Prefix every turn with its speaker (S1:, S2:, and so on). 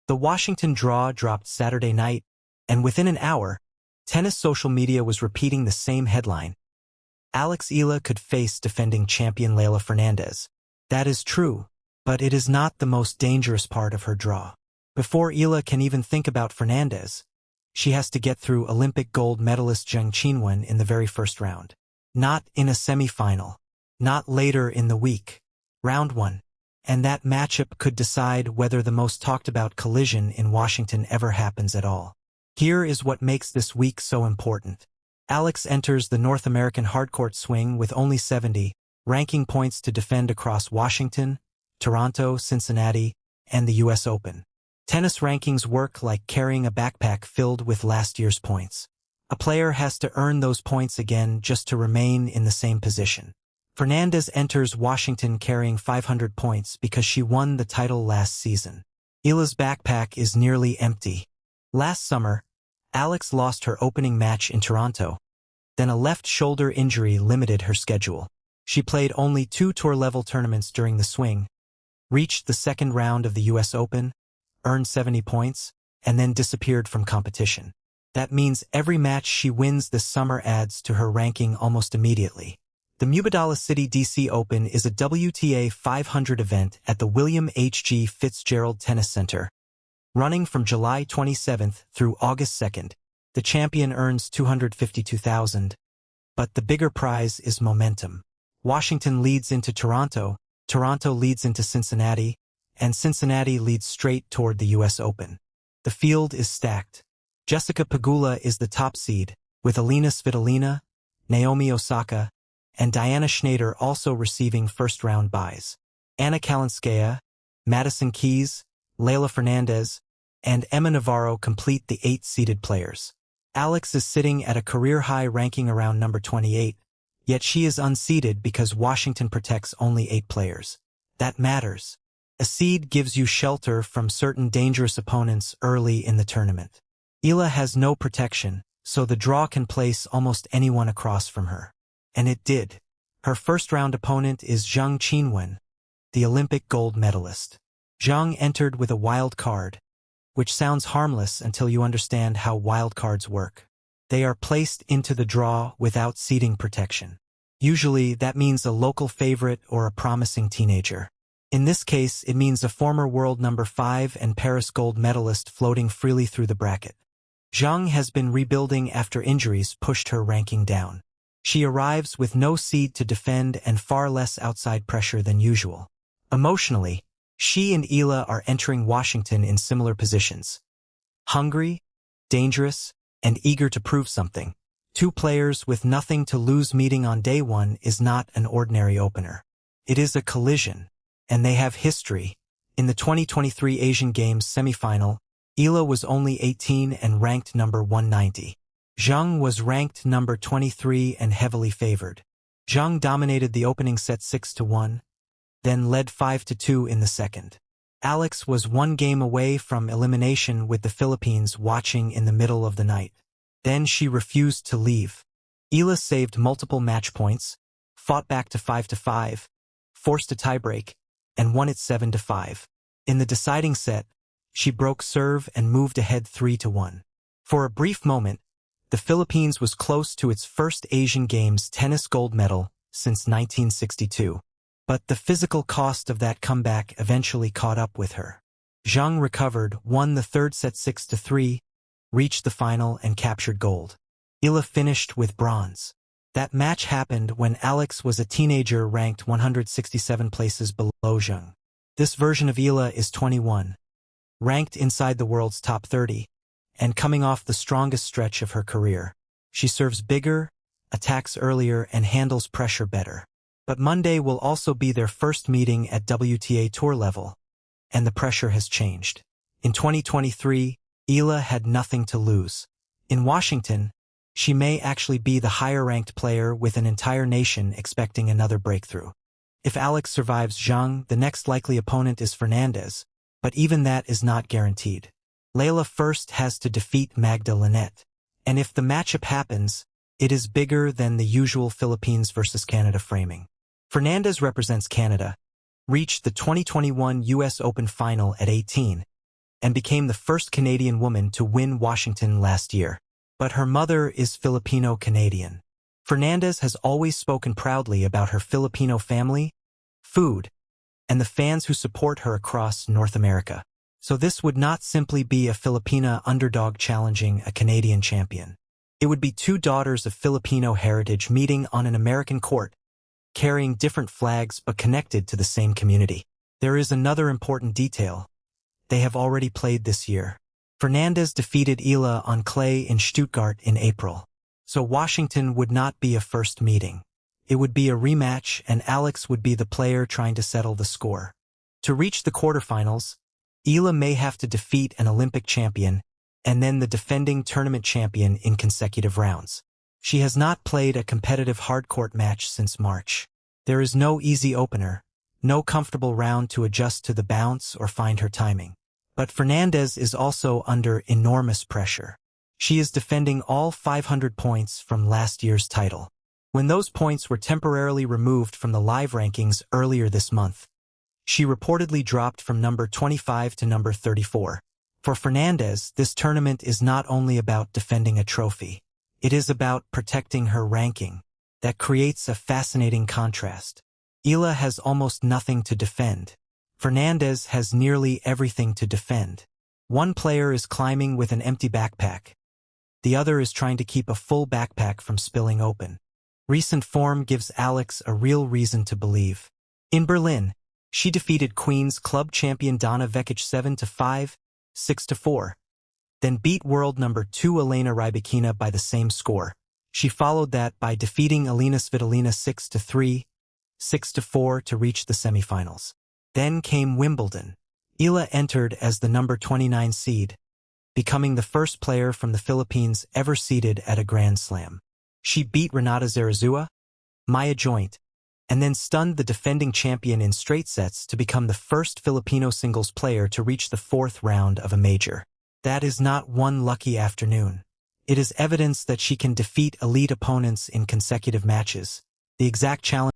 S1: The Washington draw dropped Saturday night, and within an hour, tennis social media was repeating the same headline. Eala could face defending champion Leylah Fernandez. That is true, but it is not the most dangerous part of her draw. Before Eala can even think about Fernandez, she has to get through Olympic gold medalist Zheng Qinwen in the very first round. Not in a semifinal. Not later in the week. Round 1. And that matchup could decide whether the most talked about collision in Washington ever happens at all. Here is what makes this week so important. Eala enters the North American hardcourt swing with only 70 ranking points to defend across Washington, Toronto, Cincinnati, and the US Open. Tennis rankings work like carrying a backpack filled with last year's points. A player has to earn those points again just to remain in the same position. Fernandez enters Washington carrying 500 points because she won the title last season. Eala's backpack is nearly empty. Last summer, Eala lost her opening match in Toronto. Then a left shoulder injury limited her schedule. She played only 2 tour-level tournaments during the swing, reached the second round of the US Open, earned 70 points, and then disappeared from competition. That means every match she wins this summer adds to her ranking almost immediately. The Mubadala Citi DC Open is a WTA 500 event at the William H.G. Fitzgerald Tennis Center. Running from July 27th through August 2nd, the champion earns $252,000. But the bigger prize is momentum. Washington leads into Toronto, Toronto leads into Cincinnati, and Cincinnati leads straight toward the US Open. The field is stacked. Jessica Pegula is the top seed, with Alina Svitolina, Naomi Osaka, and Diana Schneider also receiving first-round byes. Anna Kalinskaya, Madison Keys, Leylah Fernandez, and Emma Navarro complete the 8-seeded players. Eala is sitting at a career-high ranking around number 28, yet she is unseeded because Washington protects only 8 players. That matters. A seed gives you shelter from certain dangerous opponents early in the tournament. Eala has no protection, so the draw can place almost anyone across from her. And it did. Her first-round opponent is Zheng Qinwen, the Olympic gold medalist. Zheng entered with a wild card, which sounds harmless until you understand how wild cards work. They are placed into the draw without seeding protection. Usually, that means a local favorite or a promising teenager. In this case, it means a former world number 5 and Paris gold medalist floating freely through the bracket. Zheng has been rebuilding after injuries pushed her ranking down. She arrives with no seed to defend and far less outside pressure than usual. Emotionally, she and Eala are entering Washington in similar positions. Hungry, dangerous, and eager to prove something. 2 players with nothing to lose meeting on day 1 is not an ordinary opener. It is a collision. And they have history. In the 2023 Asian Games semifinal, Eala was only 18 and ranked number 190. Zheng was ranked number 23 and heavily favored. Zheng dominated the opening set 6-1, then led 5-2 in the second. Eala was 1 game away from elimination with the Philippines watching in the middle of the night. Then she refused to leave. Eala saved multiple match points, fought back to 5-5, forced a tiebreak, and won it 7-5. In the deciding set, she broke serve and moved ahead 3-1. For a brief moment, the Philippines was close to its first Asian Games tennis gold medal since 1962. But the physical cost of that comeback eventually caught up with her. Zheng recovered, won the third set 6-3, reached the final and captured gold. Eala finished with bronze. That match happened when Eala was a teenager ranked 167 places below Zheng. This version of Eala is 21, ranked inside the world's top 30, and coming off the strongest stretch of her career. She serves bigger, attacks earlier, and handles pressure better. But Monday will also be their first meeting at WTA Tour level, and the pressure has changed. In 2023, Eala had nothing to lose. In Washington, she may actually be the higher-ranked player with an entire nation expecting another breakthrough. If Eala survives Zheng, the next likely opponent is Fernandez, but even that is not guaranteed. Leylah first has to defeat Magda Linette, and if the matchup happens, it is bigger than the usual Philippines versus Canada framing. Fernandez represents Canada, reached the 2021 US Open final at 18, and became the first Canadian woman to win Washington last year. But her mother is Filipino-Canadian. Fernandez has always spoken proudly about her Filipino family, food, and the fans who support her across North America. So this would not simply be a Filipina underdog challenging a Canadian champion. It would be two daughters of Filipino heritage meeting on an American court, carrying different flags but connected to the same community. There is another important detail. They have already played this year. Fernandez defeated Eala on clay in Stuttgart in April. So Washington would not be a first meeting. It would be a rematch, and Alex would be the player trying to settle the score. To reach the quarterfinals, Eala may have to defeat an Olympic champion and then the defending tournament champion in consecutive rounds. She has not played a competitive hardcourt match since March. There is no easy opener, no comfortable round to adjust to the bounce or find her timing. But Fernandez is also under enormous pressure. She is defending all 500 points from last year's title. When those points were temporarily removed from the live rankings earlier this month, she reportedly dropped from number 25 to number 34. For Fernandez, this tournament is not only about defending a trophy. It is about protecting her ranking. That creates a fascinating contrast. Eala has almost nothing to defend. Fernandez has nearly everything to defend. One player is climbing with an empty backpack. The other is trying to keep a full backpack from spilling open. Recent form gives Alex a real reason to believe. In Berlin, she defeated Queen's club champion Donna Vekic 7-5, 6-4. Then beat world number 2 Elena Rybakina by the same score. She followed that by defeating Elena Svitolina 6-3, 6-4 to reach the semifinals. Then came Wimbledon. Eala entered as the number 29 seed, becoming the first player from the Philippines ever seeded at a Grand Slam. She beat Renata Zarazua, Maya Joint, and then stunned the defending champion in straight sets to become the first Filipino singles player to reach the fourth round of a major. That is not one lucky afternoon. It is evidence that she can defeat elite opponents in consecutive matches. The exact challenge